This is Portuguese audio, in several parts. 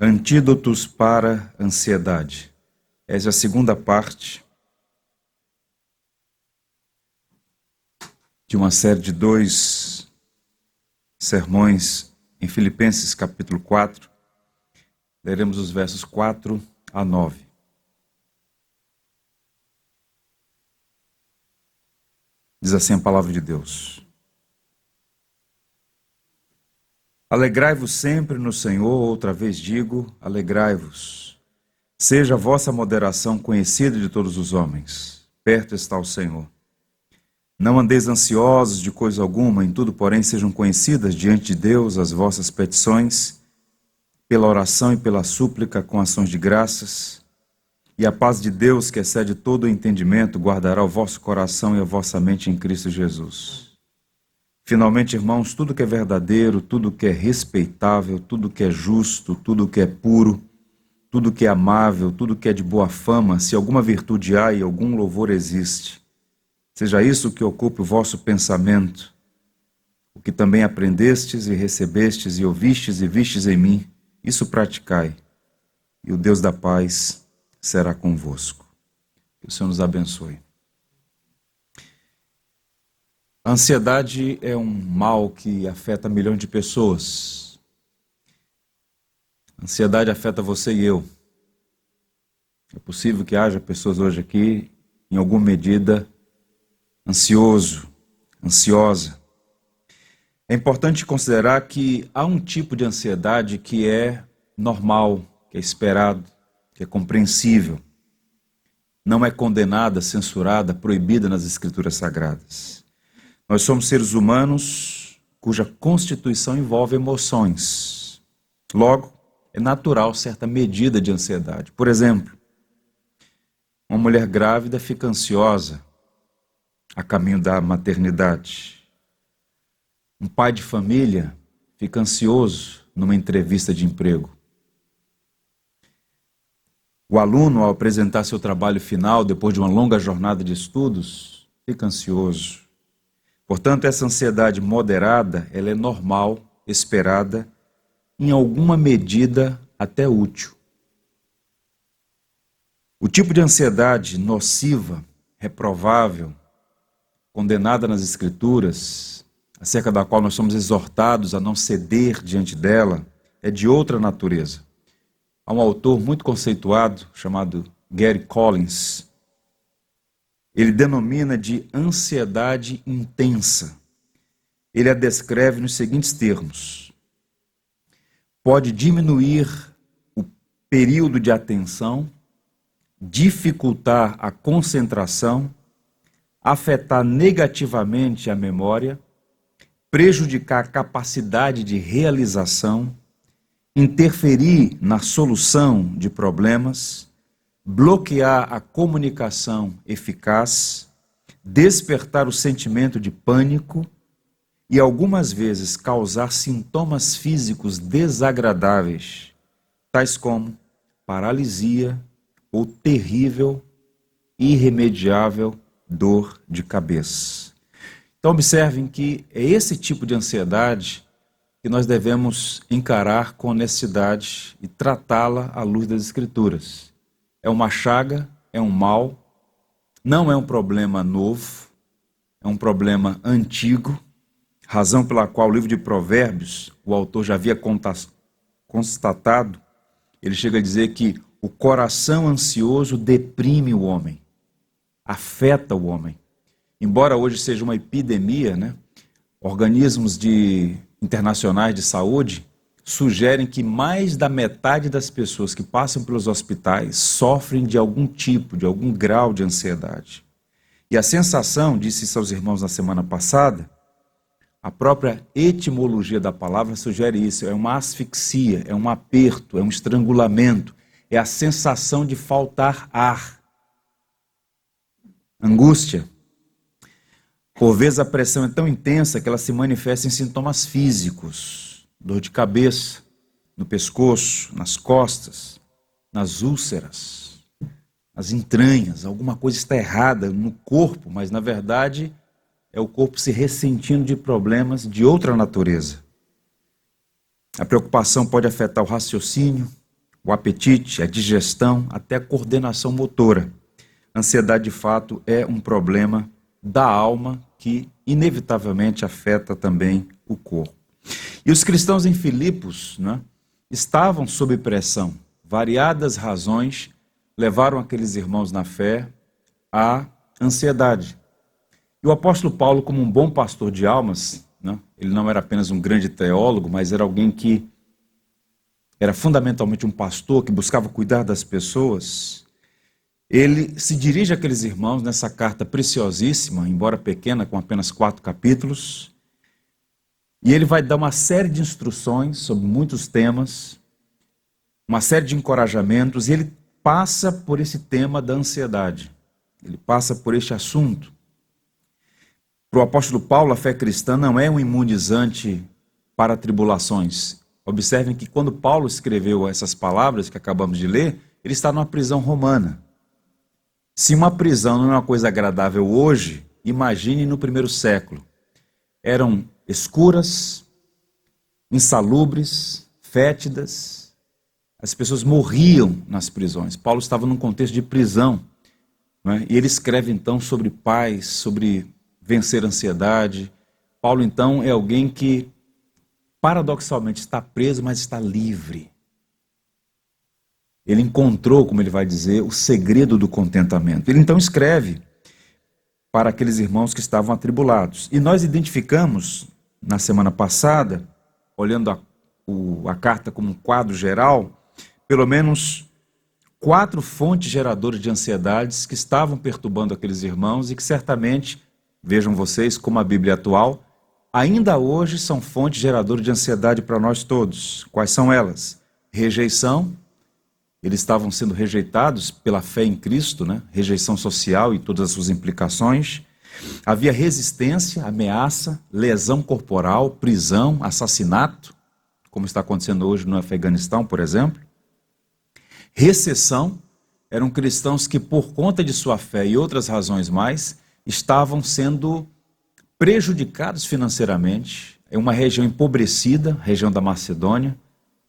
Antídotos para ansiedade. Essa é a segunda parte de uma série de 2 sermões em Filipenses capítulo 4. Leremos os versos 4 a 9. Diz assim a palavra de Deus: Alegrai-vos sempre no Senhor, outra vez digo, alegrai-vos. Seja a vossa moderação conhecida de todos os homens. Perto está o Senhor. Não andeis ansiosos de coisa alguma, em tudo, porém, sejam conhecidas diante de Deus as vossas petições, pela oração e pela súplica com ações de graças. E a paz de Deus, que excede todo o entendimento, guardará o vosso coração e a vossa mente em Cristo Jesus. Finalmente, irmãos, tudo que é verdadeiro, tudo que é respeitável, tudo que é justo, tudo que é puro, tudo que é amável, tudo que é de boa fama, se alguma virtude há e algum louvor existe, seja isso que ocupe o vosso pensamento, o que também aprendestes e recebestes e ouvistes e vistes em mim, isso praticai, e o Deus da paz será convosco. Que o Senhor nos abençoe. A ansiedade é um mal que afeta milhões de pessoas. A ansiedade afeta você e eu. É possível que haja pessoas hoje aqui, em alguma medida, ansiosa. É importante considerar que há um tipo de ansiedade que é normal, que é esperado, que é compreensível. Não é condenada, censurada, proibida nas Escrituras Sagradas. Nós somos seres humanos cuja constituição envolve emoções. Logo, é natural certa medida de ansiedade. Por exemplo, uma mulher grávida fica ansiosa a caminho da maternidade. Um pai de família fica ansioso numa entrevista de emprego. O aluno, ao apresentar seu trabalho final, depois de uma longa jornada de estudos, fica ansioso. Portanto, essa ansiedade moderada, ela é normal, esperada, em alguma medida até útil. O tipo de ansiedade nociva, reprovável, condenada nas Escrituras, acerca da qual nós somos exortados a não ceder diante dela, é de outra natureza. Há um autor muito conceituado, chamado Gary Collins. Ele denomina de ansiedade intensa. Ele a descreve nos seguintes termos: pode diminuir o período de atenção, dificultar a concentração, afetar negativamente a memória, prejudicar a capacidade de realização, interferir na solução de problemas, bloquear a comunicação eficaz, despertar o sentimento de pânico e algumas vezes causar sintomas físicos desagradáveis, tais como paralisia ou terrível, irremediável dor de cabeça. Então observem que é esse tipo de ansiedade que nós devemos encarar com honestidade e tratá-la à luz das Escrituras. É uma chaga, é um mal, não é um problema novo, é um problema antigo, razão pela qual o livro de Provérbios, o autor já havia constatado, ele chega a dizer que o coração ansioso deprime o homem, afeta o homem. Embora hoje seja uma epidemia, organismos internacionais de saúde sugerem que mais da metade das pessoas que passam pelos hospitais sofrem de algum tipo, de algum grau de ansiedade. E a sensação, disse aos irmãos na semana passada, a própria etimologia da palavra sugere isso, é uma asfixia, é um aperto, é um estrangulamento, é a sensação de faltar ar. Angústia. Por vezes a pressão é tão intensa que ela se manifesta em sintomas físicos. Dor de cabeça, no pescoço, nas costas, nas úlceras, nas entranhas. Alguma coisa está errada no corpo, mas na verdade é o corpo se ressentindo de problemas de outra natureza. A preocupação pode afetar o raciocínio, o apetite, a digestão, até a coordenação motora. Ansiedade, de fato, é um problema da alma que inevitavelmente afeta também o corpo. E os cristãos em Filipos, né, estavam sob pressão. Variadas razões levaram aqueles irmãos na fé à ansiedade. E o apóstolo Paulo, como um bom pastor de almas, né, ele não era apenas um grande teólogo, mas era alguém que era fundamentalmente um pastor que buscava cuidar das pessoas. Ele se dirige àqueles irmãos nessa carta preciosíssima, embora pequena, com apenas 4 capítulos, e ele vai dar uma série de instruções sobre muitos temas, uma série de encorajamentos, e ele passa por esse tema da ansiedade, ele passa por este assunto. Para o apóstolo Paulo, a fé cristã não é um imunizante para tribulações. Observem que quando Paulo escreveu essas palavras que acabamos de ler, ele está numa prisão romana. Se uma prisão não é uma coisa agradável hoje, imagine no primeiro século. Eram escuras, insalubres, fétidas. As pessoas morriam nas prisões. Paulo estava num contexto de prisão, né? E ele escreve então sobre paz, sobre vencer a ansiedade. Paulo então é alguém que paradoxalmente está preso, mas está livre. Ele encontrou, como ele vai dizer, o segredo do contentamento. Ele então escreve para aqueles irmãos que estavam atribulados. E nós identificamos, na semana passada, olhando a carta como um quadro geral, pelo menos 4 fontes geradoras de ansiedades que estavam perturbando aqueles irmãos e que certamente, vejam vocês como a Bíblia atual, ainda hoje são fontes geradoras de ansiedade para nós todos. Quais são elas? Rejeição. Eles estavam sendo rejeitados pela fé em Cristo, né? Rejeição social e todas as suas implicações. Havia resistência, ameaça, lesão corporal, prisão, assassinato, como está acontecendo hoje no Afeganistão, por exemplo. Recessão, eram cristãos que, por conta de sua fé e outras razões mais, estavam sendo prejudicados financeiramente. É uma região empobrecida, região da Macedônia,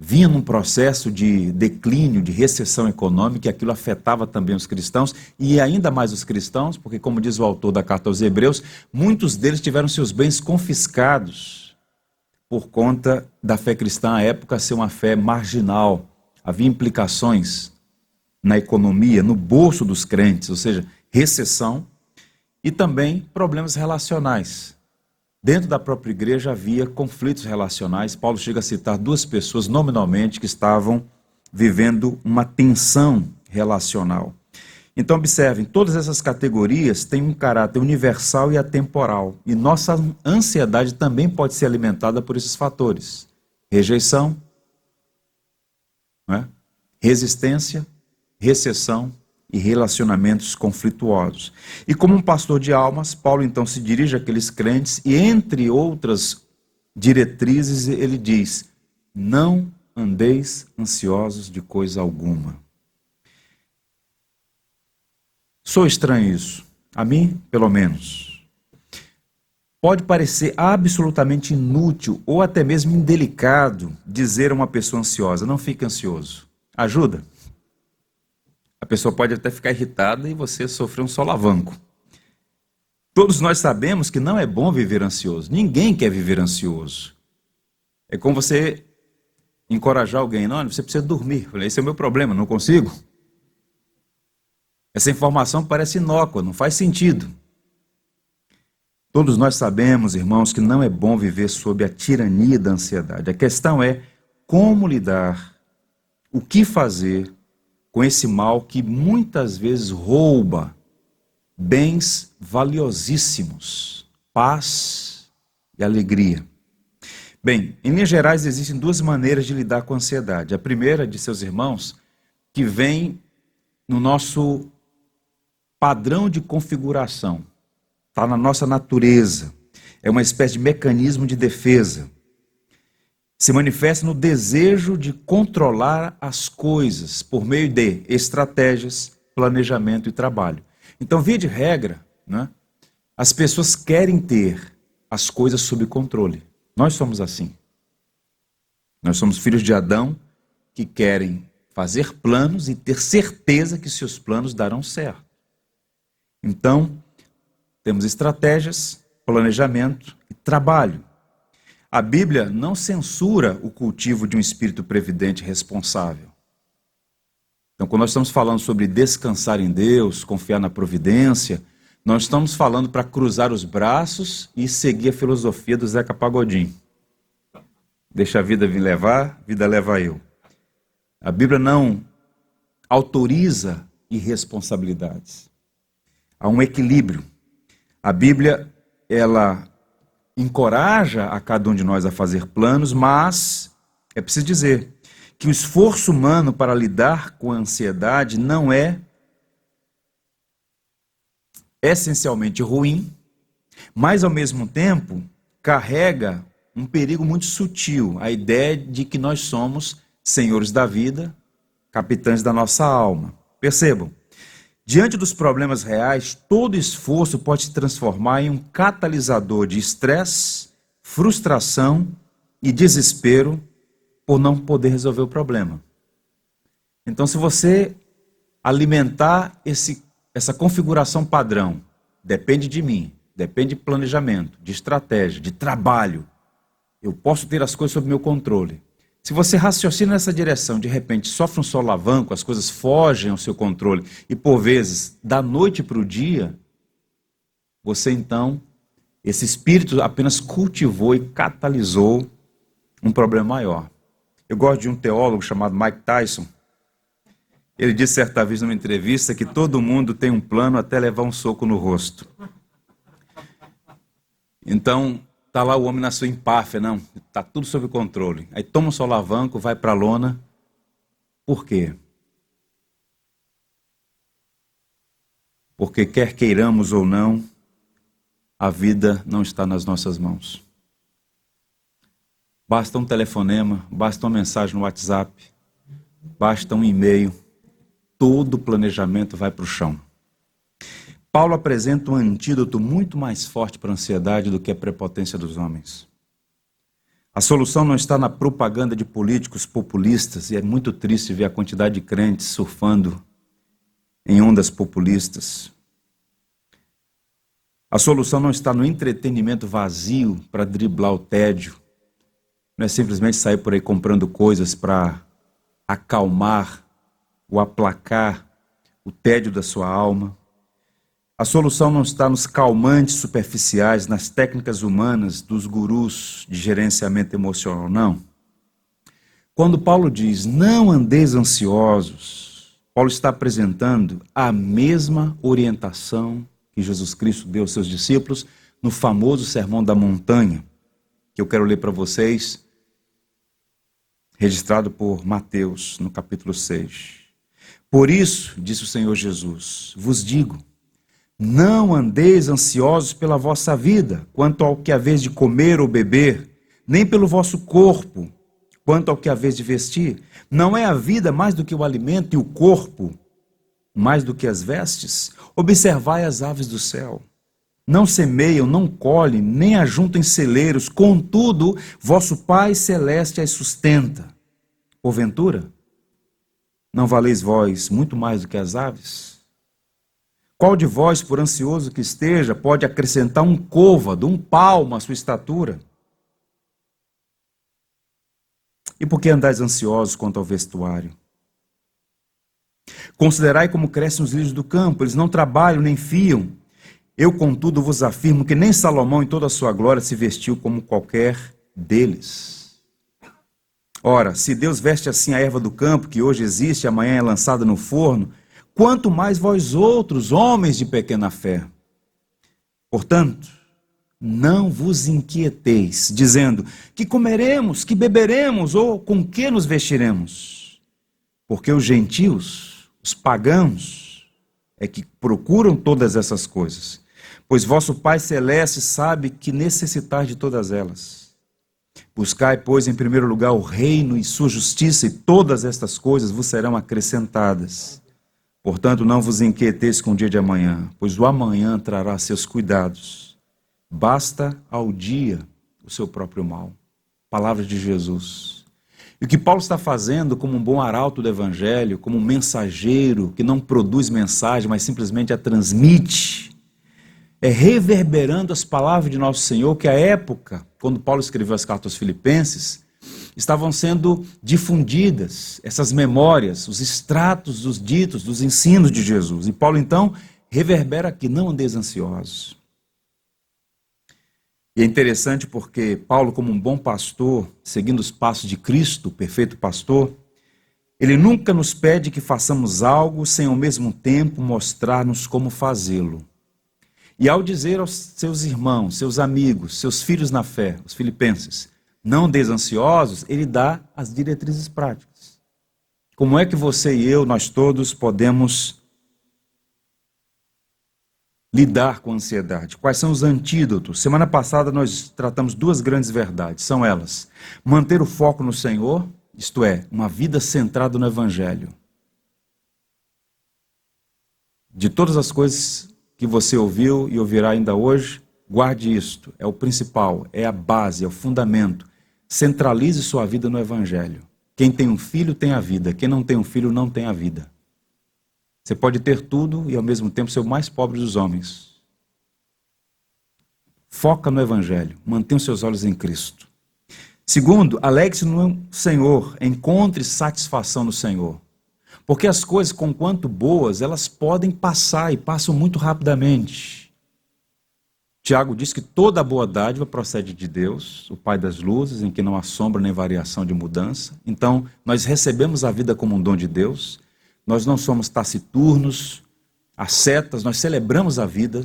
vinha num processo de declínio, de recessão econômica, e aquilo afetava também os cristãos, e ainda mais os cristãos, porque, como diz o autor da carta aos Hebreus, muitos deles tiveram seus bens confiscados por conta da fé cristã à época ser uma fé marginal. Havia implicações na economia, no bolso dos crentes, ou seja, recessão, e também problemas relacionais. Dentro da própria igreja havia conflitos relacionais. Paulo chega a citar 2 pessoas nominalmente que estavam vivendo uma tensão relacional. Então observem, todas essas categorias têm um caráter universal e atemporal. E nossa ansiedade também pode ser alimentada por esses fatores. Rejeição, né? Resistência, recessão e relacionamentos conflituosos. E como um pastor de almas, Paulo então se dirige àqueles crentes e, entre outras diretrizes, ele diz: não andeis ansiosos de coisa alguma. Sou estranho isso, a mim pelo menos. Pode parecer absolutamente inútil ou até mesmo indelicado dizer a uma pessoa ansiosa: não fique ansioso. Ajuda? A pessoa pode até ficar irritada e você sofrer um solavanco. Todos nós sabemos que não é bom viver ansioso. Ninguém quer viver ansioso. É como você encorajar alguém: não, você precisa dormir. Esse é o meu problema, não consigo. Essa informação parece inócua, não faz sentido. Todos nós sabemos, irmãos, que não é bom viver sob a tirania da ansiedade. A questão é como lidar, o que fazer com esse mal que muitas vezes rouba bens valiosíssimos, paz e alegria. Bem, em linhas gerais existem 2 maneiras de lidar com a ansiedade. A primeira, de seus irmãos, que vem no nosso padrão de configuração, está na nossa natureza, é uma espécie de mecanismo de defesa. Se manifesta no desejo de controlar as coisas por meio de estratégias, planejamento e trabalho. Então, via de regra, né, as pessoas querem ter as coisas sob controle. Nós somos assim. Nós somos filhos de Adão que querem fazer planos e ter certeza que seus planos darão certo. Então, temos estratégias, planejamento e trabalho. A Bíblia não censura o cultivo de um espírito previdente e responsável. Então, quando nós estamos falando sobre descansar em Deus, confiar na providência, nós estamos falando para cruzar os braços e seguir a filosofia do Zeca Pagodinho. Deixa a vida vir levar, a vida leva eu. A Bíblia não autoriza irresponsabilidades. Há um equilíbrio. A Bíblia, ela encoraja a cada um de nós a fazer planos, mas é preciso dizer que o esforço humano para lidar com a ansiedade não é essencialmente ruim, mas ao mesmo tempo carrega um perigo muito sutil, a ideia de que nós somos senhores da vida, capitães da nossa alma. Percebam, diante dos problemas reais, todo esforço pode se transformar em um catalisador de estresse, frustração e desespero por não poder resolver o problema. Então, se você alimentar essa configuração padrão, depende de mim, depende de planejamento, de estratégia, de trabalho, eu posso ter as coisas sob meu controle. Se você raciocina nessa direção, de repente sofre um solavanco, as coisas fogem ao seu controle e por vezes, da noite para o dia, você então, esse espírito apenas cultivou e catalisou um problema maior. Eu gosto de um teólogo chamado Mike Tyson. Ele disse certa vez numa entrevista que todo mundo tem um plano até levar um soco no rosto. Então, está lá o homem na sua empáfia, não, está tudo sob controle. Aí toma um solavanco, vai para a lona. Por quê? Porque quer queiramos ou não, a vida não está nas nossas mãos. Basta um telefonema, basta uma mensagem no WhatsApp, basta um e-mail, todo o planejamento vai para o chão. Paulo apresenta um antídoto muito mais forte para a ansiedade do que a prepotência dos homens. A solução não está na propaganda de políticos populistas, e é muito triste ver a quantidade de crentes surfando em ondas populistas. A solução não está no entretenimento vazio para driblar o tédio. Não é simplesmente sair por aí comprando coisas para acalmar ou aplacar o tédio da sua alma. A solução não está nos calmantes superficiais, nas técnicas humanas dos gurus de gerenciamento emocional, não. Quando Paulo diz, não andeis ansiosos, Paulo está apresentando a mesma orientação que Jesus Cristo deu aos seus discípulos no famoso Sermão da Montanha, que eu quero ler para vocês, registrado por Mateus, no capítulo 6. Por isso, disse o Senhor Jesus, vos digo, não andeis ansiosos pela vossa vida, quanto ao que haveis de comer ou beber, nem pelo vosso corpo, quanto ao que haveis de vestir. Não é a vida mais do que o alimento e o corpo mais do que as vestes? Observai as aves do céu. Não semeiam, não colhem, nem ajuntam em celeiros, contudo, vosso Pai Celeste as sustenta. Porventura, não valeis vós muito mais do que as aves? Qual de vós, por ansioso que esteja, pode acrescentar um côvado, um palmo à sua estatura? E por que andais ansiosos quanto ao vestuário? Considerai como crescem os lírios do campo, eles não trabalham nem fiam. Eu, contudo, vos afirmo que nem Salomão em toda a sua glória se vestiu como qualquer deles. Ora, se Deus veste assim a erva do campo, que hoje existe e amanhã é lançada no forno, quanto mais vós outros, homens de pequena fé. Portanto, não vos inquieteis, dizendo, que comeremos, que beberemos, ou com que nos vestiremos? Porque os gentios, os pagãos, é que procuram todas essas coisas. Pois vosso Pai Celeste sabe que necessitais de todas elas. Buscai, pois, em primeiro lugar o reino e sua justiça, e todas estas coisas vos serão acrescentadas. Portanto, não vos inquieteis com o dia de amanhã, pois o amanhã trará seus cuidados. Basta ao dia o seu próprio mal. Palavra de Jesus. E o que Paulo está fazendo como um bom arauto do Evangelho, como um mensageiro que não produz mensagem, mas simplesmente a transmite, é reverberando as palavras de nosso Senhor, que à época, quando Paulo escreveu as cartas aos Filipenses, estavam sendo difundidas, essas memórias, os extratos dos ditos, dos ensinos de Jesus. E Paulo então reverbera aqui, não andeis ansiosos. E é interessante porque Paulo, como um bom pastor, seguindo os passos de Cristo, o perfeito pastor, ele nunca nos pede que façamos algo sem ao mesmo tempo mostrar-nos como fazê-lo. E ao dizer aos seus irmãos, seus amigos, seus filhos na fé, os filipenses, não andeis ansiosos, ele dá as diretrizes práticas. Como é que você e eu, nós todos, podemos lidar com a ansiedade? Quais são os antídotos? Semana passada nós tratamos duas grandes verdades, são elas: manter o foco no Senhor, isto é, uma vida centrada no Evangelho. De todas as coisas que você ouviu e ouvirá ainda hoje, guarde isto, é o principal, é a base, é o fundamento. Centralize sua vida no Evangelho. Quem tem um filho tem a vida, quem não tem um filho não tem a vida. Você pode ter tudo e ao mesmo tempo ser o mais pobre dos homens. Foca no Evangelho, mantenha os seus olhos em Cristo. Segundo, alegre-se no Senhor, encontre satisfação no Senhor. Porque as coisas, conquanto boas, elas podem passar e passam muito rapidamente. Tiago diz que toda a boa dádiva procede de Deus, o Pai das luzes, em que não há sombra nem variação de mudança. Então, nós recebemos a vida como um dom de Deus. Nós não somos taciturnos, ascetas, nós celebramos a vida,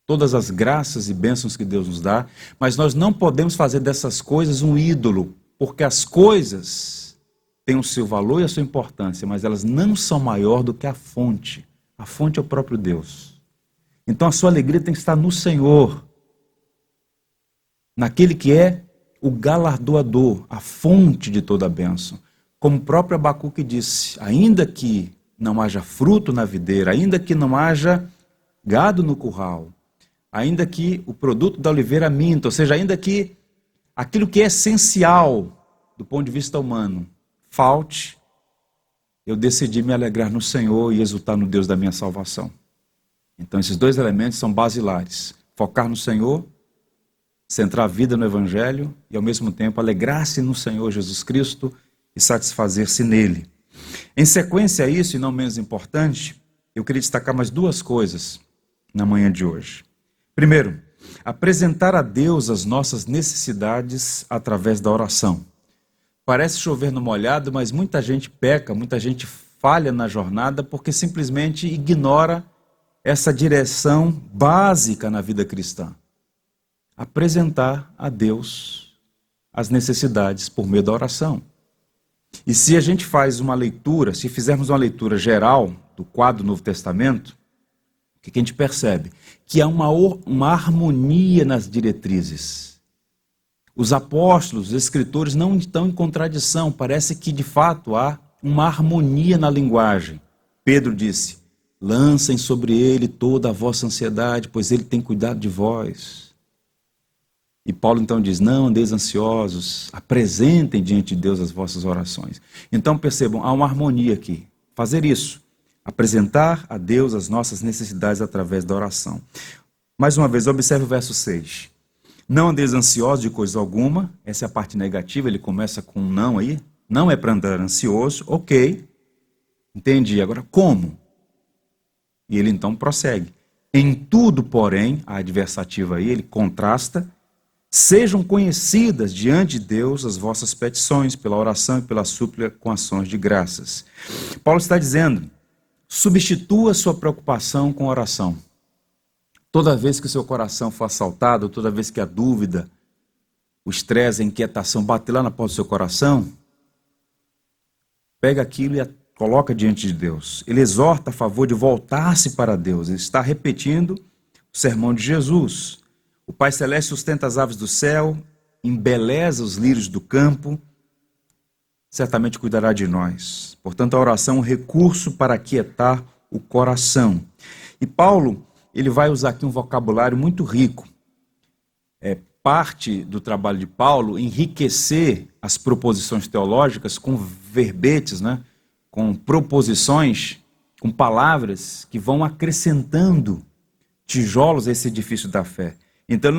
todas as graças e bênçãos que Deus nos dá, mas nós não podemos fazer dessas coisas um ídolo, porque as coisas têm o seu valor e a sua importância, mas elas não são maior do que a fonte. A fonte é o próprio Deus. Então a sua alegria tem que estar no Senhor, naquele que é o galardoador, a fonte de toda a bênção. Como o próprio Abacuque disse, ainda que não haja fruto na videira, ainda que não haja gado no curral, ainda que o produto da oliveira minta, ou seja, ainda que aquilo que é essencial do ponto de vista humano falte, eu decidi me alegrar no Senhor e exultar no Deus da minha salvação. Então esses dois elementos são basilares: focar no Senhor, centrar a vida no Evangelho e ao mesmo tempo alegrar-se no Senhor Jesus Cristo e satisfazer-se nele. Em sequência a isso, e não menos importante, eu queria destacar mais duas coisas na manhã de hoje. Primeiro, apresentar a Deus as nossas necessidades através da oração. Parece chover no molhado, mas muita gente peca, muita gente falha na jornada porque simplesmente ignora essa direção básica na vida cristã. Apresentar a Deus as necessidades por meio da oração. E se a gente faz uma leitura, se fizermos uma leitura geral do quadro do Novo Testamento, o que a gente percebe? Que há uma harmonia nas diretrizes. Os apóstolos, os escritores não estão em contradição, parece que de fato há uma harmonia na linguagem. Pedro disse: lancem sobre ele toda a vossa ansiedade, pois ele tem cuidado de vós. E Paulo então diz: não andeis ansiosos, apresentem diante de Deus as vossas orações. Então percebam, há uma harmonia aqui. Fazer isso, apresentar a Deus as nossas necessidades através da oração. Mais uma vez, observe o verso 6. Não andeis ansiosos de coisa alguma, essa é a parte negativa, ele começa com um não aí. Não é para andar ansioso, ok, entendi. Agora, como? E ele então prossegue. Em tudo, porém, a adversativa aí, ele contrasta: sejam conhecidas diante de Deus as vossas petições, pela oração e pela súplica com ações de graças. Paulo está dizendo: substitua sua preocupação com oração. Toda vez que o seu coração for assaltado, toda vez que a dúvida, o estresse, a inquietação bater lá na porta do seu coração, pega aquilo e coloca diante de Deus. Ele exorta a favor de voltar-se para Deus. Ele está repetindo o sermão de Jesus. O Pai Celeste sustenta as aves do céu, embeleza os lírios do campo, certamente cuidará de nós. Portanto, a oração é um recurso para aquietar o coração. E Paulo, ele vai usar aqui um vocabulário muito rico. parte do trabalho de Paulo enriquecer as proposições teológicas com verbetes, né? Com proposições, com palavras que vão acrescentando tijolos a esse edifício da fé. Então ele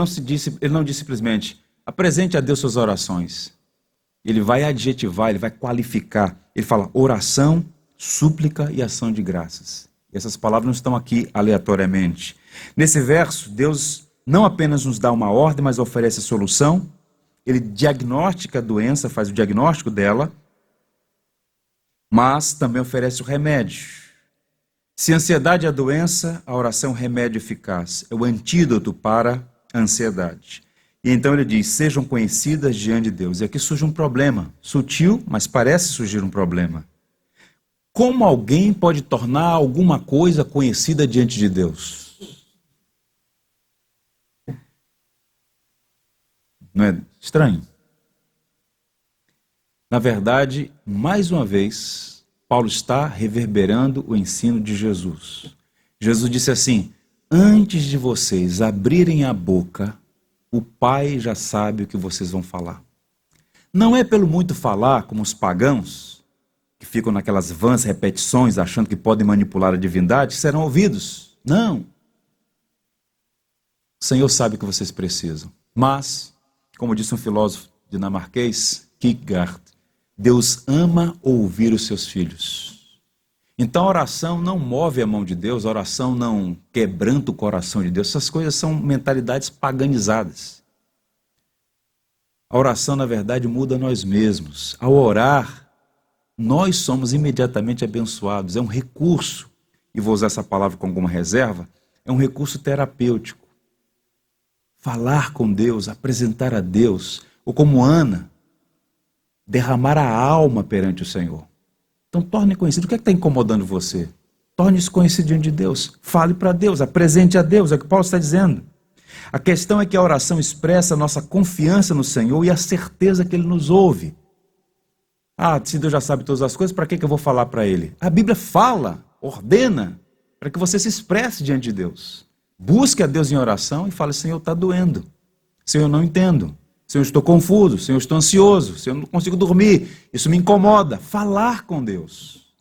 não disse simplesmente, apresente a Deus suas orações. Ele vai adjetivar, ele vai qualificar. Ele fala oração, súplica e ação de graças. E essas palavras não estão aqui aleatoriamente. Nesse verso, Deus não apenas nos dá uma ordem, mas oferece a solução. Ele diagnostica a doença, faz o diagnóstico dela, mas também oferece o remédio. Se a ansiedade é a doença, a oração é um remédio eficaz. É o antídoto para a ansiedade. E então ele diz, sejam conhecidas diante de Deus. E aqui surge um problema, sutil, mas parece surgir um problema. Como alguém pode tornar alguma coisa conhecida diante de Deus? Não é estranho? Na verdade, mais uma vez, Paulo está reverberando o ensino de Jesus. Jesus disse assim, antes de vocês abrirem a boca, o Pai já sabe o que vocês vão falar. Não é pelo muito falar, como os pagãos, que ficam naquelas vãs repetições, achando que podem manipular a divindade, que serão ouvidos. Não. O Senhor sabe o que vocês precisam. Mas, como disse um filósofo dinamarquês, Kierkegaard, Deus ama ouvir os seus filhos. Então a oração não move a mão de Deus, a oração não quebranta o coração de Deus. Essas coisas são mentalidades paganizadas. A oração, na verdade, muda nós mesmos. Ao orar, nós somos imediatamente abençoados. É um recurso, e vou usar essa palavra com alguma reserva, é um recurso terapêutico. Falar com Deus, apresentar a Deus, ou como Ana, derramar a alma perante o Senhor. Então torne conhecido. O que é que está incomodando você? Torne-se conhecido diante de Deus. Fale para Deus, apresente a Deus, é o que Paulo está dizendo. A questão é que a oração expressa a nossa confiança no Senhor e a certeza que Ele nos ouve. Ah, se Deus já sabe todas as coisas, para que eu vou falar para Ele? A Bíblia fala, ordena, para que você se expresse diante de Deus. Busque a Deus em oração e fale, Senhor, está doendo. Senhor, eu não entendo. Senhor, eu estou confuso. Senhor, eu estou ansioso. Senhor, eu não consigo dormir. Isso me incomoda. Falar com Deus.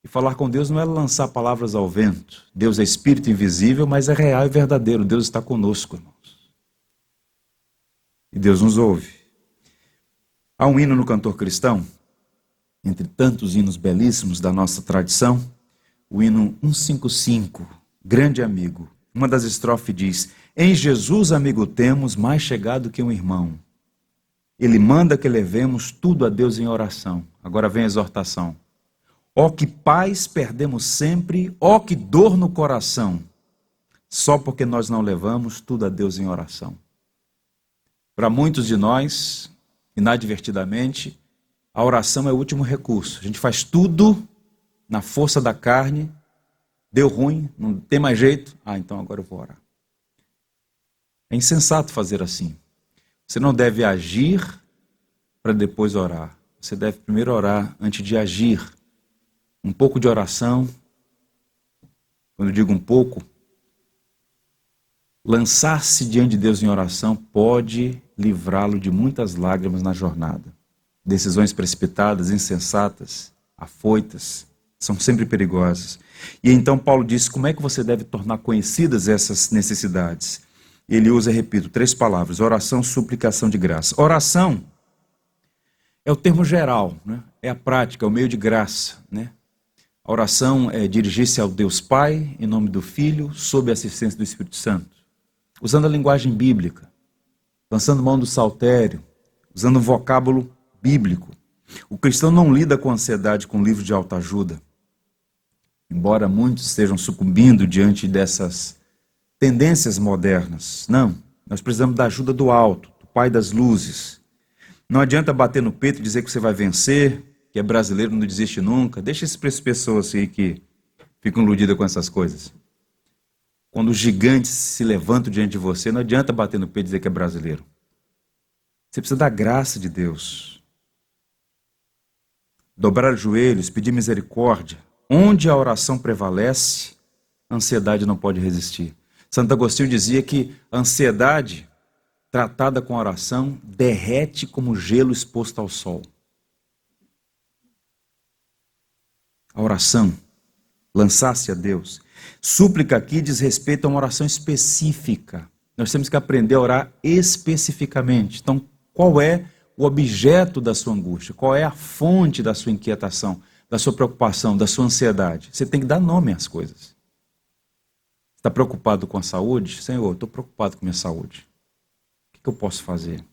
E falar com Deus não é lançar palavras ao vento. Deus é espírito invisível, mas é real e verdadeiro. Deus está conosco, irmãos. E Deus nos ouve. Há um hino no cantor cristão, entre tantos hinos belíssimos da nossa tradição, o hino 155, Grande Amigo. Uma das estrofes diz, em Jesus amigo temos mais chegado que um irmão. Ele manda que levemos tudo a Deus em oração. Agora vem a exortação. Ó que paz perdemos sempre, ó que dor no coração, só porque nós não levamos tudo a Deus em oração. Para muitos de nós, inadvertidamente, a oração é o último recurso. A gente faz tudo na força da carne, deu ruim, não tem mais jeito, então agora eu vou orar. É insensato fazer assim. Você não deve agir para depois orar. Você deve primeiro orar antes de agir. Um pouco de oração, quando eu digo um pouco, lançar-se diante de Deus em oração pode livrá-lo de muitas lágrimas na jornada. Decisões precipitadas, insensatas, afoitas, são sempre perigosas. E então Paulo diz como é que você deve tornar conhecidas essas necessidades. Ele usa, repito, 3 palavras, oração, suplicação de graça. Oração é o termo geral, né? É a prática, é o meio de graça, né? A oração é dirigir-se ao Deus Pai, em nome do Filho, sob a assistência do Espírito Santo. Usando a linguagem bíblica, lançando mão do saltério, usando um vocábulo bíblico. O cristão não lida com ansiedade com livros de autoajuda. Embora muitos estejam sucumbindo diante dessas tendências modernas. Não, nós precisamos da ajuda do alto, do Pai das luzes. Não adianta bater no peito e dizer que você vai vencer, que é brasileiro, não desiste nunca. Deixa isso para as pessoas aí que ficam iludidas com essas coisas. Quando os gigantes se levantam diante de você, não adianta bater no peito e dizer que é brasileiro. Você precisa da graça de Deus. Dobrar os joelhos, pedir misericórdia. Onde a oração prevalece, a ansiedade não pode resistir. Santo Agostinho dizia que a ansiedade tratada com oração, derrete como gelo exposto ao sol. A oração, lançar-se a Deus. Súplica aqui diz respeito a uma oração específica. Nós temos que aprender a orar especificamente. Então, qual é o objeto da sua angústia? Qual é a fonte da sua inquietação, da sua preocupação, da sua ansiedade? Você tem que dar nome às coisas. Está preocupado com a saúde? Senhor, estou preocupado com a minha saúde. O que eu posso fazer?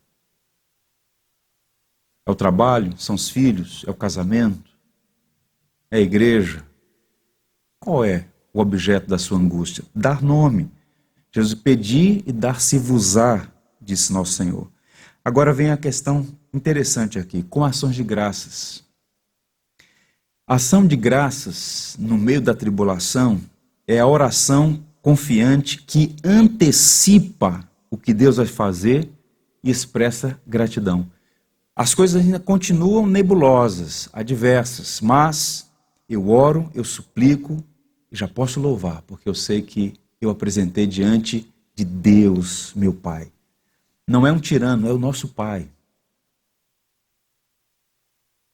É o trabalho? São os filhos? É o casamento? É a igreja? Qual é o objeto da sua angústia? Dar nome. Jesus, pedi e dar-se-vos-á, disse nosso Senhor. Agora vem a questão interessante aqui, com ações de graças. A ação de graças no meio da tribulação é a oração confiante que antecipa o que Deus vai fazer e expressa gratidão. As coisas ainda continuam nebulosas, adversas, mas eu oro, eu suplico e já posso louvar, porque eu sei que eu apresentei diante de Deus, meu Pai. Não é um tirano, é o nosso Pai.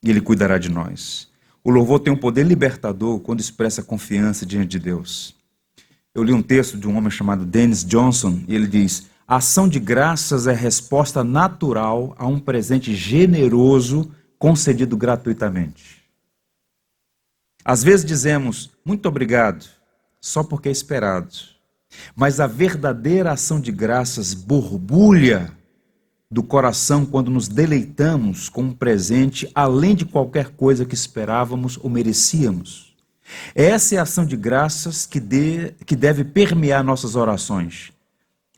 E Ele cuidará de nós. O louvor tem um poder libertador quando expressa confiança diante de Deus. Eu li um texto de um homem chamado Dennis Johnson, e ele diz: a ação de graças é resposta natural a um presente generoso concedido gratuitamente. Às vezes dizemos, muito obrigado, só porque é esperado. Mas a verdadeira ação de graças borbulha do coração quando nos deleitamos com um presente além de qualquer coisa que esperávamos ou merecíamos. Essa é a ação de graças que deve permear nossas orações,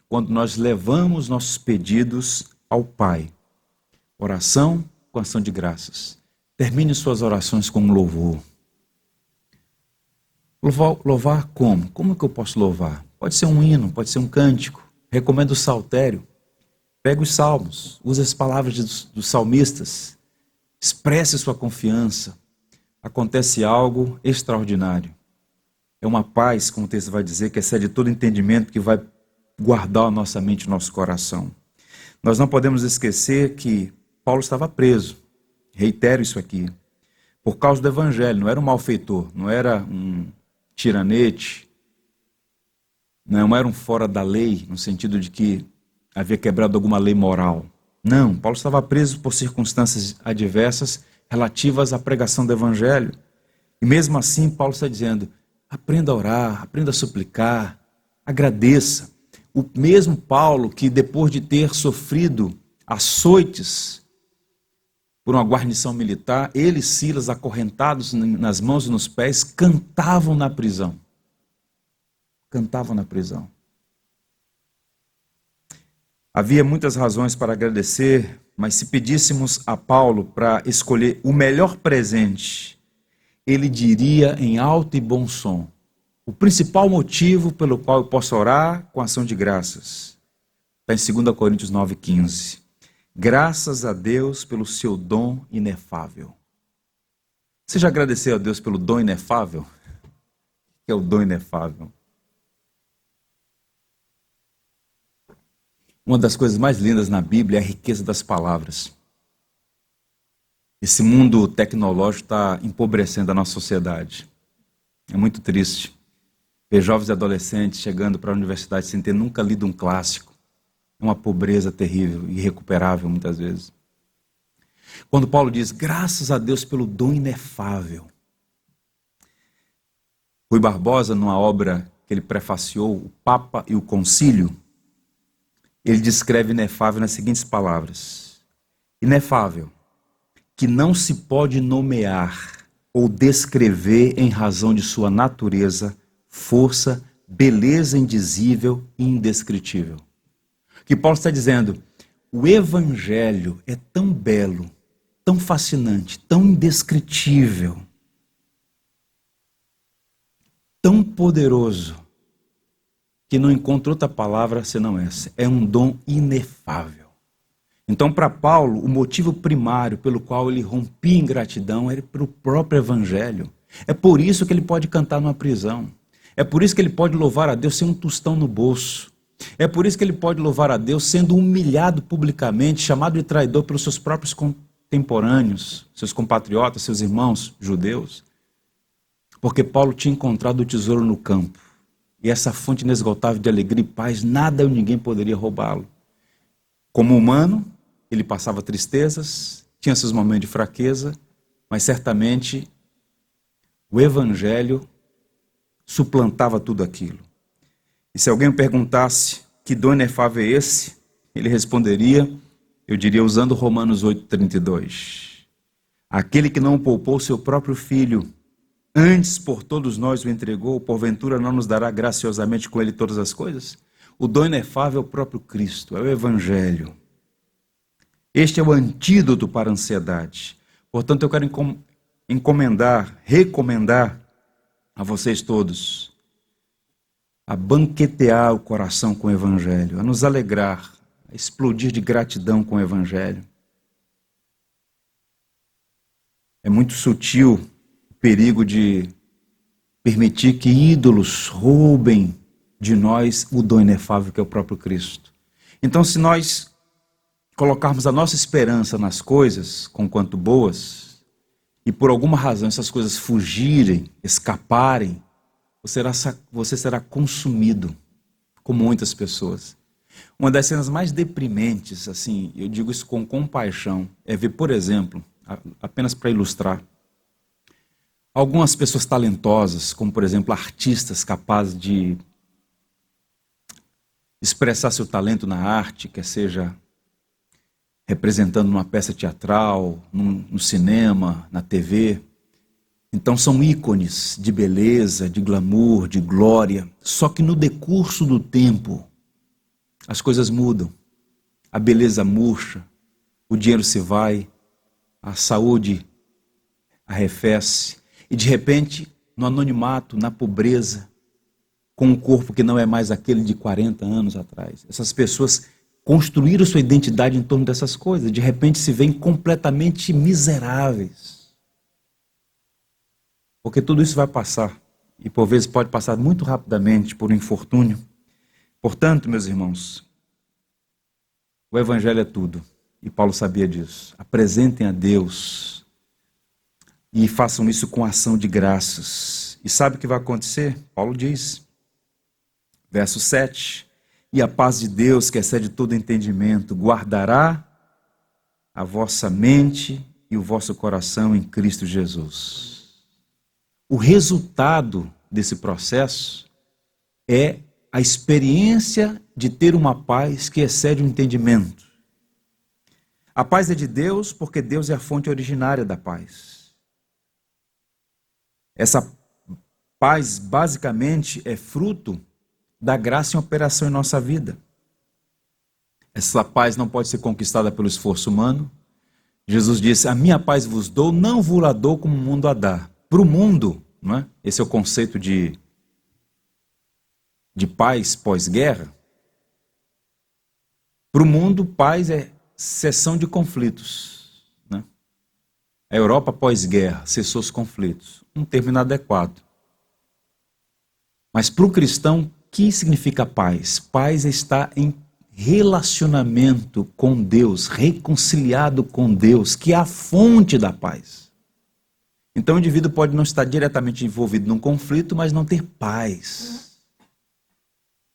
quando nós levamos nossos pedidos ao Pai. Oração com ação de graças. Termine suas orações com um louvor. Louvar como? Como que eu posso louvar? Pode ser um hino, pode ser um cântico. Recomendo o saltério. Pega os salmos, use as palavras dos salmistas. Expresse sua confiança. Acontece algo extraordinário. É uma paz, como o texto vai dizer, que excede todo entendimento, que vai guardar a nossa mente e nosso coração. Nós não podemos esquecer que Paulo estava preso. Reitero isso aqui. Por causa do evangelho, não era um malfeitor, não era um tiranete, não era um fora da lei, no sentido de que havia quebrado alguma lei moral. Não, Paulo estava preso por circunstâncias adversas relativas à pregação do evangelho. E mesmo assim, Paulo está dizendo, aprenda a orar, aprenda a suplicar, agradeça. O mesmo Paulo que depois de ter sofrido açoites por uma guarnição militar, ele e Silas, acorrentados nas mãos e nos pés, cantavam na prisão. Cantavam na prisão. Havia muitas razões para agradecer, mas se pedíssemos a Paulo para escolher o melhor presente, ele diria em alto e bom som, o principal motivo pelo qual eu posso orar com ação de graças. Está em 2 Coríntios 9,15. Graças a Deus pelo seu dom inefável. Você já agradeceu a Deus pelo dom inefável? O que é o dom inefável? Uma das coisas mais lindas na Bíblia é a riqueza das palavras. Esse mundo tecnológico está empobrecendo a nossa sociedade. É muito triste ver jovens e adolescentes chegando para a universidade sem ter nunca lido um clássico. É uma pobreza terrível, irrecuperável muitas vezes. Quando Paulo diz, graças a Deus pelo dom inefável. Rui Barbosa, numa obra que ele prefaciou, O Papa e o Concílio, ele descreve inefável nas seguintes palavras. Inefável, que não se pode nomear ou descrever em razão de sua natureza, força, beleza indizível e indescritível. O que Paulo está dizendo, o Evangelho é tão belo, tão fascinante, tão indescritível, tão poderoso, que não encontra outra palavra senão essa. É um dom inefável. Então, para Paulo, o motivo primário pelo qual ele rompia em gratidão era pelo próprio Evangelho. É por isso que ele pode cantar numa prisão. É por isso que ele pode louvar a Deus sem um tostão no bolso. É por isso que ele pode louvar a Deus sendo humilhado publicamente, chamado de traidor pelos seus próprios contemporâneos, seus compatriotas, seus irmãos judeus. Porque Paulo tinha encontrado o tesouro no campo. E essa fonte inesgotável de alegria e paz, nada ou ninguém poderia roubá-lo. Como humano, ele passava tristezas, tinha seus momentos de fraqueza, mas certamente o Evangelho suplantava tudo aquilo. E se alguém me perguntasse que dom inefável é esse, ele responderia, eu diria usando Romanos 8,32. Aquele que não poupou seu próprio filho, antes por todos nós o entregou, porventura não nos dará graciosamente com ele todas as coisas? O dom inefável é o próprio Cristo, é o Evangelho. Este é o antídoto para a ansiedade. Portanto, eu quero recomendar a vocês todos a banquetear o coração com o Evangelho, a nos alegrar, a explodir de gratidão com o Evangelho. É muito sutil o perigo de permitir que ídolos roubem de nós o dom inefável que é o próprio Cristo. Então, se nós colocarmos a nossa esperança nas coisas, conquanto boas, e por alguma razão essas coisas fugirem, escaparem, você será consumido, como muitas pessoas. Uma das cenas mais deprimentes, assim, eu digo isso com compaixão, é ver, por exemplo, apenas para ilustrar, algumas pessoas talentosas, como por exemplo artistas capazes de expressar seu talento na arte, quer seja representando numa peça teatral, no cinema, na TV. Então são ícones de beleza, de glamour, de glória. Só que no decurso do tempo, as coisas mudam. A beleza murcha, o dinheiro se vai, a saúde arrefece. E de repente, no anonimato, na pobreza, com um corpo que não é mais aquele de 40 anos atrás, essas pessoas construíram sua identidade em torno dessas coisas. De repente se veem completamente miseráveis. Porque tudo isso vai passar. E por vezes pode passar muito rapidamente por um infortúnio. Portanto, meus irmãos, o Evangelho é tudo. E Paulo sabia disso. Apresentem a Deus e façam isso com ação de graças. E sabe o que vai acontecer? Paulo diz, verso 7, e a paz de Deus, que excede todo entendimento, guardará a vossa mente e o vosso coração em Cristo Jesus. O resultado desse processo é a experiência de ter uma paz que excede o entendimento. A paz é de Deus porque Deus é a fonte originária da paz. Essa paz basicamente é fruto da graça em operação em nossa vida. Essa paz não pode ser conquistada pelo esforço humano. Jesus disse, a minha paz vos dou, não vos a dou como o mundo a dá. Para o mundo, não é? Esse é o conceito de paz pós-guerra. Para o mundo, paz é cessão de conflitos. Né? A Europa pós-guerra cessou os conflitos. Um termo inadequado. Mas para o cristão, o que significa paz? Paz é estar em relacionamento com Deus, reconciliado com Deus, que é a fonte da paz. Então o indivíduo pode não estar diretamente envolvido num conflito, mas não ter paz.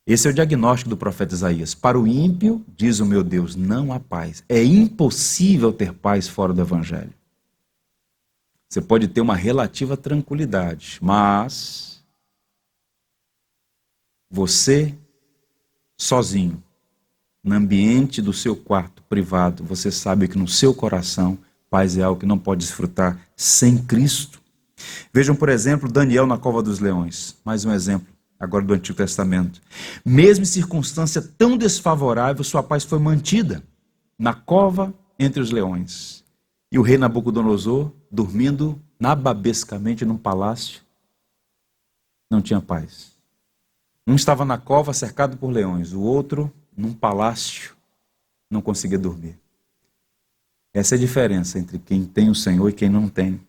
Esse é o diagnóstico do profeta Isaías. Para o ímpio, diz o meu Deus, não há paz. É impossível ter paz fora do Evangelho. Você pode ter uma relativa tranquilidade, mas você, sozinho, no ambiente do seu quarto privado, você sabe que no seu coração, paz é algo que não pode desfrutar sem Cristo. Vejam, por exemplo, Daniel na cova dos leões. Mais um exemplo, agora do Antigo Testamento. Mesmo em circunstância tão desfavorável, sua paz foi mantida na cova entre os leões. E o rei Nabucodonosor, dormindo nababescamente num palácio, não tinha paz. Um estava na cova cercado por leões, o outro num palácio não conseguia dormir. Essa é a diferença entre quem tem o Senhor e quem não tem.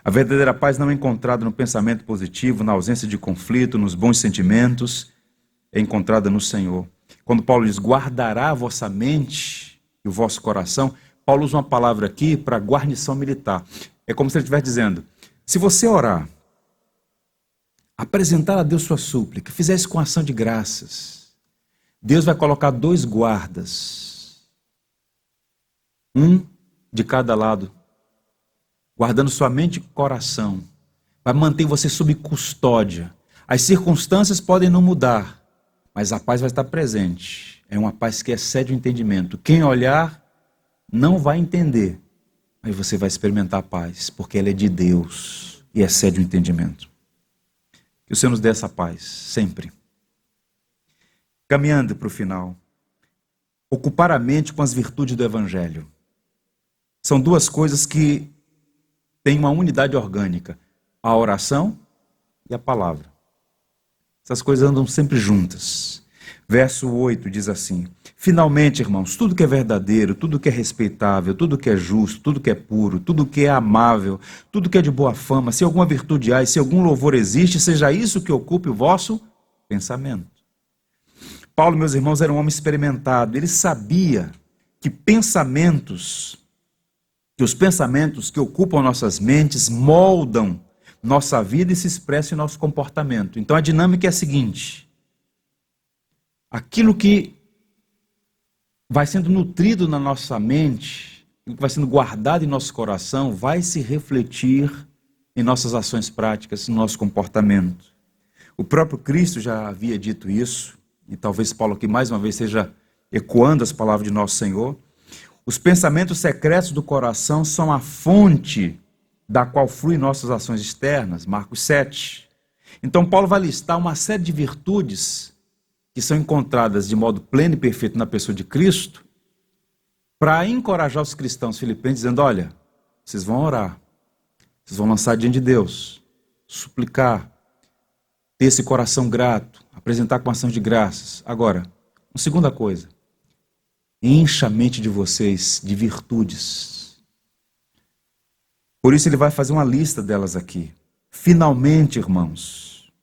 A verdadeira paz não é encontrada no pensamento positivo, na ausência de conflito, nos bons sentimentos, é encontrada no Senhor. Quando Paulo diz, guardará a vossa mente e o vosso coração, Paulo usa uma palavra aqui para guarnição militar. É como se ele estivesse dizendo, se você orar, apresentar a Deus sua súplica, fizer isso com ação de graças, Deus vai colocar 2 guardas, um de cada lado, guardando sua mente e coração, vai manter você sob custódia. As circunstâncias podem não mudar, mas a paz vai estar presente. É uma paz que excede o entendimento. Quem olhar não vai entender, mas você vai experimentar a paz, porque ela é de Deus e excede o entendimento. Que o Senhor nos dê essa paz, sempre. Caminhando para o final. Ocupar a mente com as virtudes do Evangelho. São 2 coisas que têm uma unidade orgânica. A oração e a palavra. Essas coisas andam sempre juntas. Verso 8 diz assim, finalmente, irmãos, tudo que é verdadeiro, tudo que é respeitável, tudo que é justo, tudo que é puro, tudo que é amável, tudo que é de boa fama, se alguma virtude há e se algum louvor existe, seja isso que ocupe o vosso pensamento. Paulo, meus irmãos, era um homem experimentado. Ele sabia que os pensamentos que ocupam nossas mentes moldam nossa vida e se expressam em nosso comportamento. Então a dinâmica é a seguinte, aquilo que vai sendo nutrido na nossa mente, que vai sendo guardado em nosso coração, vai se refletir em nossas ações práticas, no nosso comportamento. O próprio Cristo já havia dito isso, e talvez Paulo aqui mais uma vez esteja ecoando as palavras de nosso Senhor. Os pensamentos secretos do coração são a fonte da qual fluem nossas ações externas, Marcos 7. Então Paulo vai listar uma série de virtudes que são encontradas de modo pleno e perfeito na pessoa de Cristo, para encorajar os cristãos filipenses, dizendo, olha, vocês vão orar, vocês vão lançar diante de Deus, suplicar, ter esse coração grato, apresentar com ação de graças. Agora, uma segunda coisa, encha a mente de vocês de virtudes. Por isso ele vai fazer uma lista delas aqui. Finalmente, irmãos,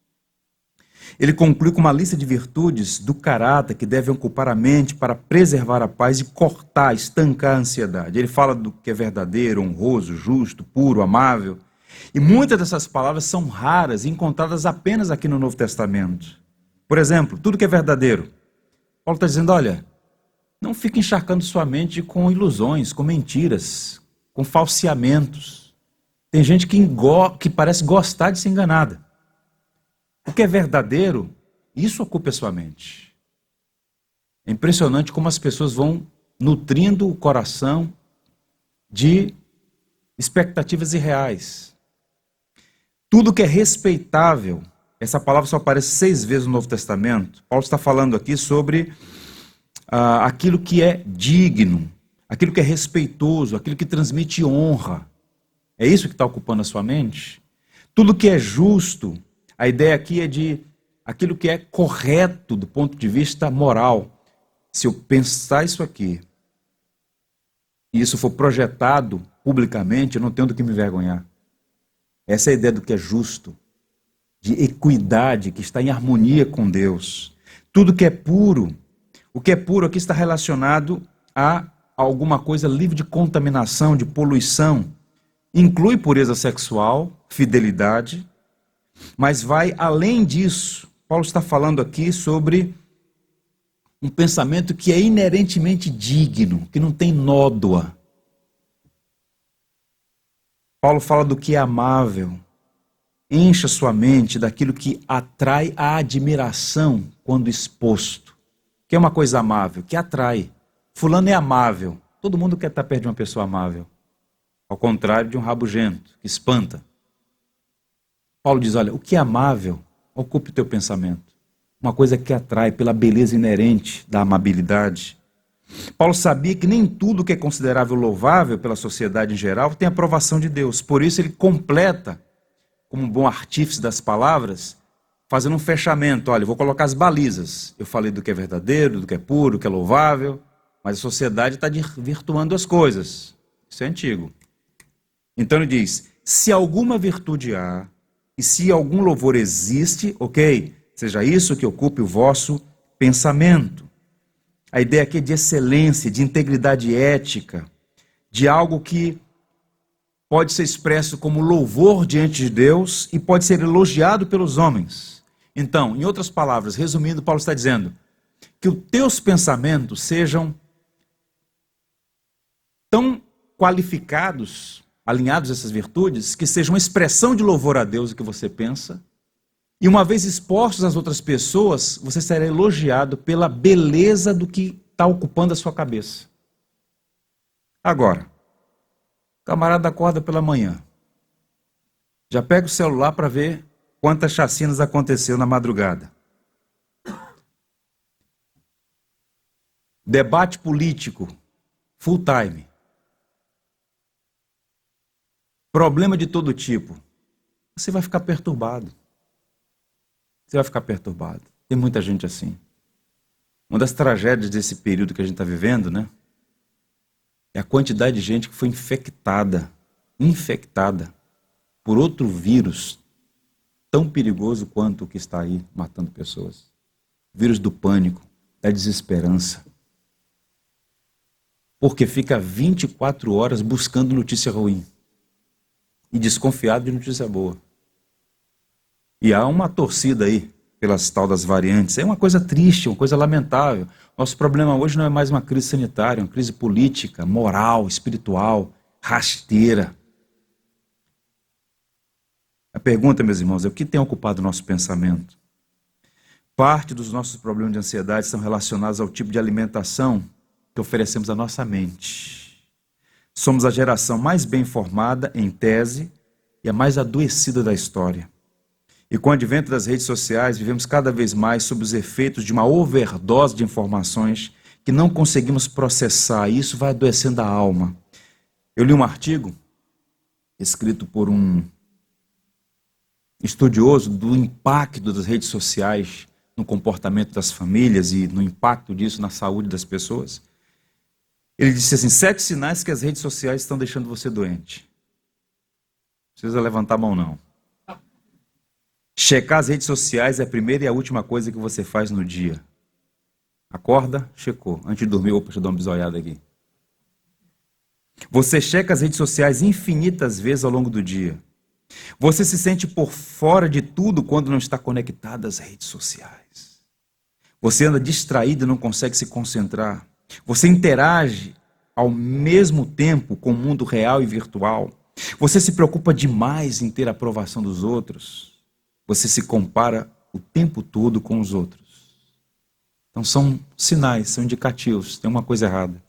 ele conclui com uma lista de virtudes do caráter que devem ocupar a mente para preservar a paz e cortar, estancar a ansiedade. Ele fala do que é verdadeiro, honroso, justo, puro, amável. E muitas dessas palavras são raras e encontradas apenas aqui no Novo Testamento. Por exemplo, tudo que é verdadeiro. Paulo está dizendo, olha, não fique encharcando sua mente com ilusões, com mentiras, com falseamentos. Tem gente que parece gostar de ser enganada. O que é verdadeiro, isso ocupa a sua mente. É impressionante como as pessoas vão nutrindo o coração de expectativas irreais. Tudo que é respeitável, essa palavra só aparece 6 vezes no Novo Testamento. Paulo está falando aqui sobre aquilo que é digno, aquilo que é respeitoso, aquilo que transmite honra. É isso que está ocupando a sua mente? Tudo que é justo, a ideia aqui é de aquilo que é correto do ponto de vista moral. Se eu pensar isso aqui, e isso for projetado publicamente, eu não tenho do que me envergonhar. Essa é a ideia do que é justo, de equidade, que está em harmonia com Deus. Tudo que é puro, o que é puro aqui está relacionado a alguma coisa livre de contaminação, de poluição. Inclui pureza sexual, fidelidade, mas vai além disso. Paulo está falando aqui sobre um pensamento que é inerentemente digno, que não tem nódoa. Paulo fala do que é amável. Encha sua mente daquilo que atrai a admiração quando exposto. Que é uma coisa amável, que atrai. Fulano é amável. Todo mundo quer estar perto de uma pessoa amável. Ao contrário de um rabugento, que espanta. Paulo diz, olha, o que é amável, ocupe o teu pensamento. Uma coisa que atrai pela beleza inerente da amabilidade. Paulo sabia que nem tudo que é considerável louvável pela sociedade em geral tem aprovação de Deus. Por isso ele completa, como um bom artífice das palavras, fazendo um fechamento. Olha, eu vou colocar as balizas. Eu falei do que é verdadeiro, do que é puro, do que é louvável, mas a sociedade está virtuando as coisas. Isso é antigo. Então ele diz, se alguma virtude há, e se algum louvor existe, ok, seja isso que ocupe o vosso pensamento. A ideia aqui é de excelência, de integridade ética, de algo que pode ser expresso como louvor diante de Deus e pode ser elogiado pelos homens. Então, em outras palavras, resumindo, Paulo está dizendo que os teus pensamentos sejam tão qualificados, alinhados a essas virtudes, que sejam uma expressão de louvor a Deus o que você pensa, e uma vez expostos às outras pessoas, você será elogiado pela beleza do que está ocupando a sua cabeça. Agora, o camarada acorda pela manhã, já pega o celular para ver quantas chacinas aconteceu na madrugada. Debate político, full time. Problema de todo tipo. Você vai ficar perturbado. Você vai ficar perturbado. Tem muita gente assim. Uma das tragédias desse período que a gente está vivendo, né? É a quantidade de gente que foi infectada por outro vírus tão perigoso quanto o que está aí matando pessoas. O vírus do pânico, da desesperança. Porque fica 24 horas buscando notícia ruim e desconfiado de notícia boa. E há uma torcida aí pelas tal das variantes. É uma coisa triste, uma coisa lamentável. Nosso problema hoje não é mais uma crise sanitária, é uma crise política, moral, espiritual, rasteira. A pergunta, meus irmãos, é o que tem ocupado o nosso pensamento? Parte dos nossos problemas de ansiedade são relacionados ao tipo de alimentação que oferecemos à nossa mente. Somos a geração mais bem informada, em tese, e a mais adoecida da história. E com o advento das redes sociais, vivemos cada vez mais sob os efeitos de uma overdose de informações que não conseguimos processar, e isso vai adoecendo a alma. Eu li um artigo escrito por um estudioso do impacto das redes sociais no comportamento das famílias e no impacto disso na saúde das pessoas. Ele disse assim: 7 sinais que as redes sociais estão deixando você doente. Não precisa levantar a mão, não. Checar as redes sociais é a primeira e a última coisa que você faz no dia. Acorda, checou. Antes de dormir, opa, deixa eu dar uma bisoiada aqui. Você checa as redes sociais infinitas vezes ao longo do dia. Você se sente por fora de tudo quando não está conectado às redes sociais. Você anda distraído e não consegue se concentrar. Você interage ao mesmo tempo com o mundo real e virtual. Você se preocupa demais em ter a aprovação dos outros. Você se compara o tempo todo com os outros. Então são sinais, são indicativos, tem uma coisa errada.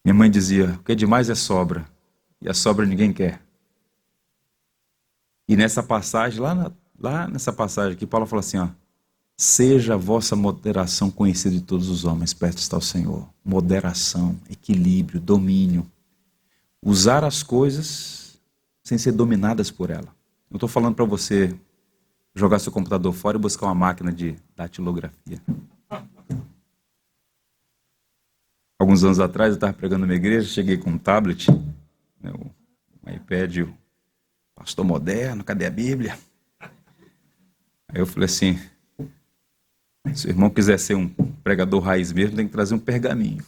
Minha mãe dizia: o que é demais é sobra, e a sobra ninguém quer. E nessa passagem, lá nessa passagem aqui, Paulo fala assim, ó: seja a vossa moderação conhecida de todos os homens, perto está o Senhor. Moderação, equilíbrio, domínio. Usar as coisas sem ser dominadas por ela. Eu estou falando para você jogar seu computador fora e buscar uma máquina de datilografia. Alguns anos atrás, eu estava pregando numa igreja, cheguei com um tablet, né, um iPad, o pastor moderno, cadê a Bíblia? Aí eu falei assim: se o irmão quiser ser um pregador raiz mesmo, tem que trazer um pergaminho.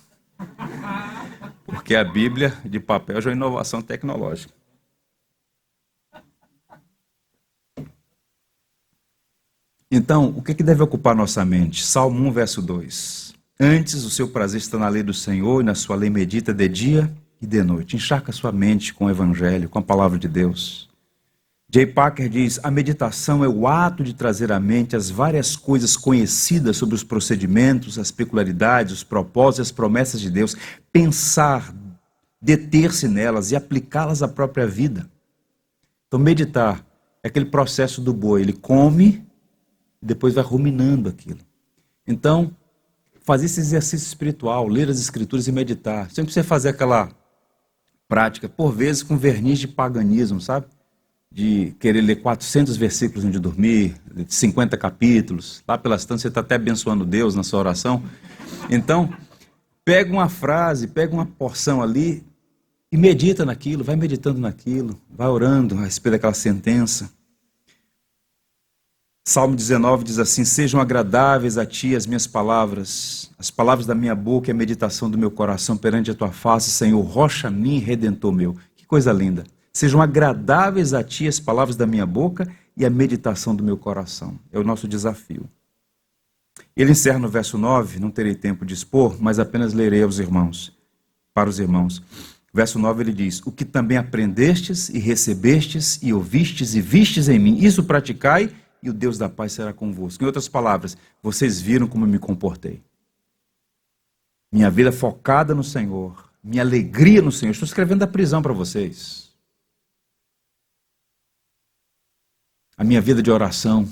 Porque a Bíblia de papel já é uma inovação tecnológica. Então, o que deve ocupar nossa mente? Salmo 1, verso 2. Antes o seu prazer está na lei do Senhor, e na sua lei medita de dia e de noite. Encharca sua mente com o Evangelho, com a palavra de Deus. J. Packer diz: a meditação é o ato de trazer à mente as várias coisas conhecidas sobre os procedimentos, as peculiaridades, os propósitos e as promessas de Deus. Pensar, deter-se nelas e aplicá-las à própria vida. Então, meditar é aquele processo do boi. Ele come e depois vai ruminando aquilo. Então, fazer esse exercício espiritual, ler as Escrituras e meditar. Você não precisa fazer aquela prática, por vezes, com verniz de paganismo, sabe? De querer ler 400 versículos antes de dormir, 50 capítulos. Lá pelas tantas você está até abençoando Deus na sua oração. Então, pega uma frase, pega uma porção ali e medita naquilo, vai meditando naquilo, vai orando a respeito daquela sentença. Salmo 19 diz assim: sejam agradáveis a ti as minhas palavras, as palavras da minha boca e a meditação do meu coração perante a tua face, Senhor, rocha minha e redentor meu. Que coisa linda. Sejam agradáveis a ti as palavras da minha boca e a meditação do meu coração. É o nosso desafio. Ele encerra no verso 9, não terei tempo de expor, mas apenas lerei aos irmãos, para os irmãos. Verso 9 ele diz: o que também aprendestes e recebestes e ouvistes e vistes em mim, isso praticai, e o Deus da paz será convosco. Em outras palavras, vocês viram como eu me comportei. Minha vida focada no Senhor, minha alegria no Senhor. Estou escrevendo da prisão para vocês. A minha vida de oração.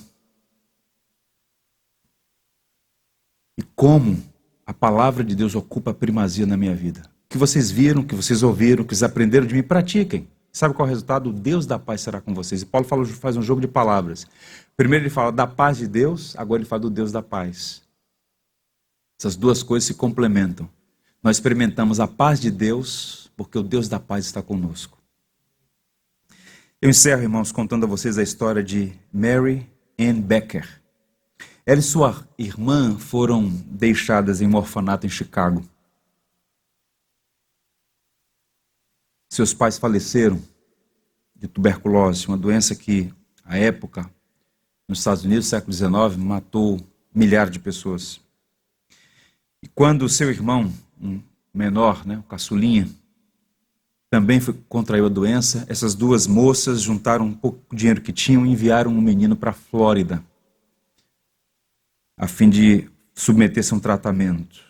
E como a palavra de Deus ocupa a primazia na minha vida. O que vocês viram, o que vocês ouviram, o que vocês aprenderam de mim, pratiquem. Sabe qual é o resultado? O Deus da paz será com vocês. E Paulo faz um jogo de palavras. Primeiro ele fala da paz de Deus, agora ele fala do Deus da paz. Essas duas coisas se complementam. Nós experimentamos a paz de Deus, porque o Deus da paz está conosco. Eu encerro, irmãos, contando a vocês a história de Mary Ann Becker. Ela e sua irmã foram deixadas em um orfanato em Chicago. Seus pais faleceram de tuberculose, uma doença que, à época, nos Estados Unidos, século XIX, matou milhares de pessoas. E quando o seu irmão, um menor, o caçulinha, também contraiu a doença, essas duas moças juntaram um pouco de dinheiro que tinham e enviaram um menino para a Flórida, a fim de submeter-se a um tratamento.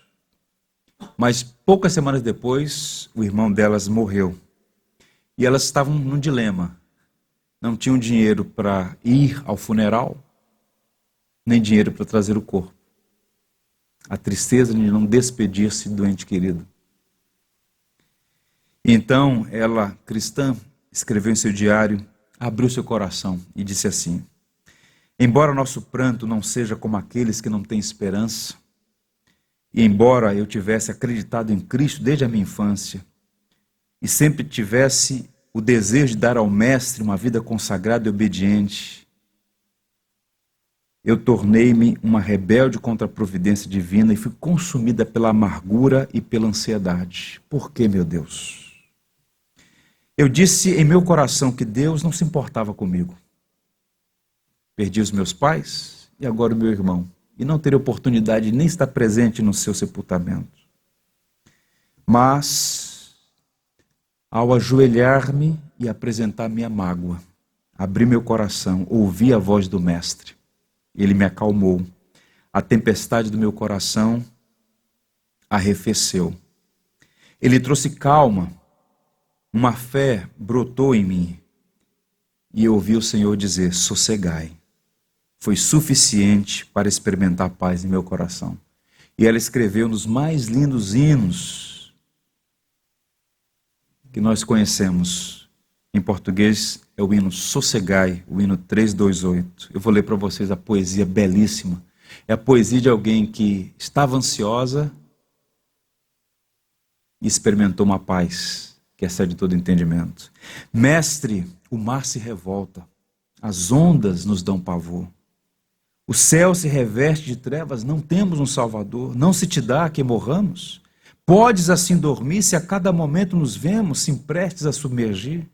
Mas poucas semanas depois, o irmão delas morreu. E elas estavam num dilema. Não tinham dinheiro para ir ao funeral, nem dinheiro para trazer o corpo. A tristeza de não despedir-se do ente querido. Então, ela, cristã, escreveu em seu diário, abriu seu coração e disse assim: embora nosso pranto não seja como aqueles que não têm esperança, e embora eu tivesse acreditado em Cristo desde a minha infância, e sempre tivesse o desejo de dar ao Mestre uma vida consagrada e obediente, eu tornei-me uma rebelde contra a providência divina e fui consumida pela amargura e pela ansiedade. Por quê, meu Deus? Eu disse em meu coração que Deus não se importava comigo. Perdi os meus pais e agora o meu irmão, e não terei oportunidade de nem estar presente no seu sepultamento. Mas ao ajoelhar-me e apresentar minha mágoa, abri meu coração, ouvi a voz do Mestre. Ele me acalmou. A tempestade do meu coração arrefeceu. Ele trouxe calma. Uma fé brotou em mim. E eu ouvi o Senhor dizer: sossegai. Foi suficiente para experimentar paz em meu coração. E ela escreveu nos mais lindos hinos que nós conhecemos. Em português é o hino Sossegai, o hino 328. Eu vou ler para vocês a poesia belíssima. É a poesia de alguém que estava ansiosa e experimentou uma paz que excede todo entendimento. Mestre, o mar se revolta, as ondas nos dão pavor. O céu se reveste de trevas, não temos um Salvador, não se te dá que morramos? Podes assim dormir se a cada momento nos vemos, se prestes a submergir?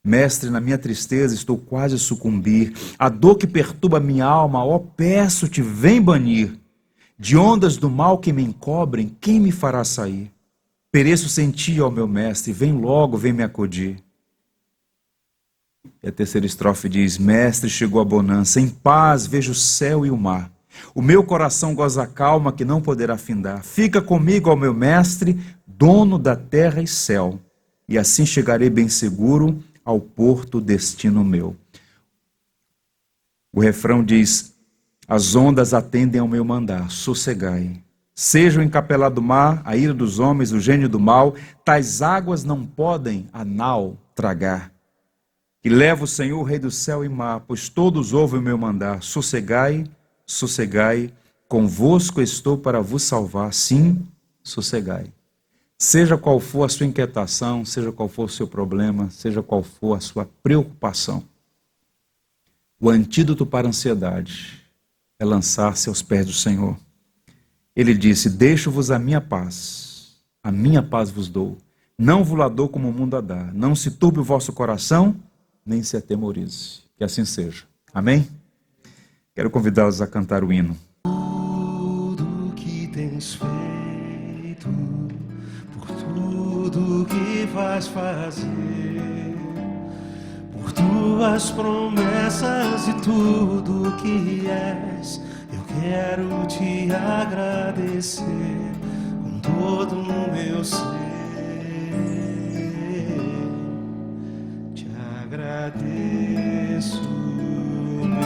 Mestre, na minha tristeza estou quase a sucumbir, a dor que perturba minha alma, ó, peço-te, vem banir. De ondas do mal que me encobrem, quem me fará sair? Pereço sem ti, ó meu mestre, vem logo, vem me acudir. E a terceira estrofe diz: mestre, chegou a bonança, em paz vejo o céu e o mar. O meu coração goza a calma que não poderá findar. Fica comigo, ó meu mestre, dono da terra e céu, e assim chegarei bem seguro ao porto destino meu. O refrão diz: as ondas atendem ao meu mandar, sossegai. Seja o encapelado mar, a ira dos homens, o gênio do mal, tais águas não podem a nau tragar. Que leva o Senhor, Rei do céu e mar, pois todos ouvem o meu mandar. Sossegai, sossegai, convosco estou para vos salvar. Sim, sossegai. Seja qual for a sua inquietação, seja qual for o seu problema, seja qual for a sua preocupação, O antídoto para a ansiedade é lançar-se aos pés do Senhor. Ele disse: deixo-vos a minha paz vos dou. Não vos la dou como o mundo a dá. Não se turbe o vosso coração, nem se atemorize. Que assim seja. Amém? Quero convidá-los a cantar o hino. Tudo que tens feito, por tudo que vais fazer, por tuas promessas e tudo que és, eu quero te agradecer com todo o meu ser. Te agradeço, meu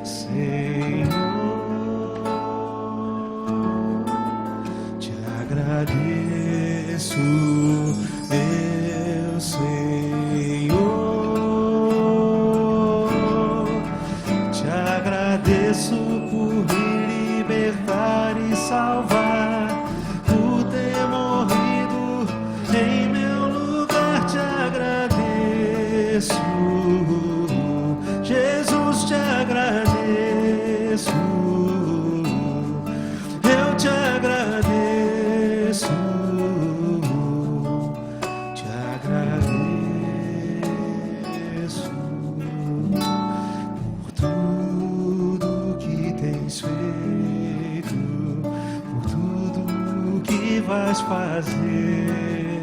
Senhor. Te agradeço, meu Senhor. Te agradeço por me libertar e salvar, por ter morrido em meu lugar. Te agradeço, Jesus, te agradeço. Eu te agradeço, te agradeço por tudo que tens feito, por tudo que vais fazer,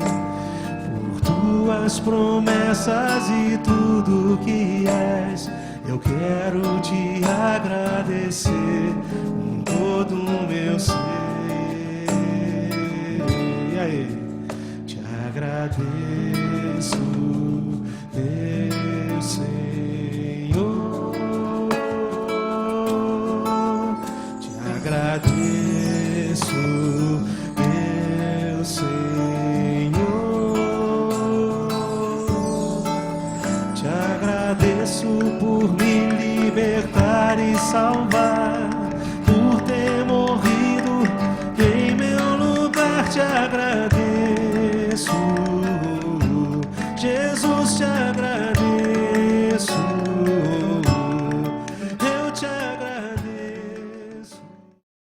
por tuas promessas e tudo que és. Eu quero te agradecer com todo o meu ser. E aí? Te agradeço, meu Senhor. Te agradeço, meu Senhor. Te agradeço por me libertar e salvar, por ter morrido em meu lugar. Te agradeço, Jesus.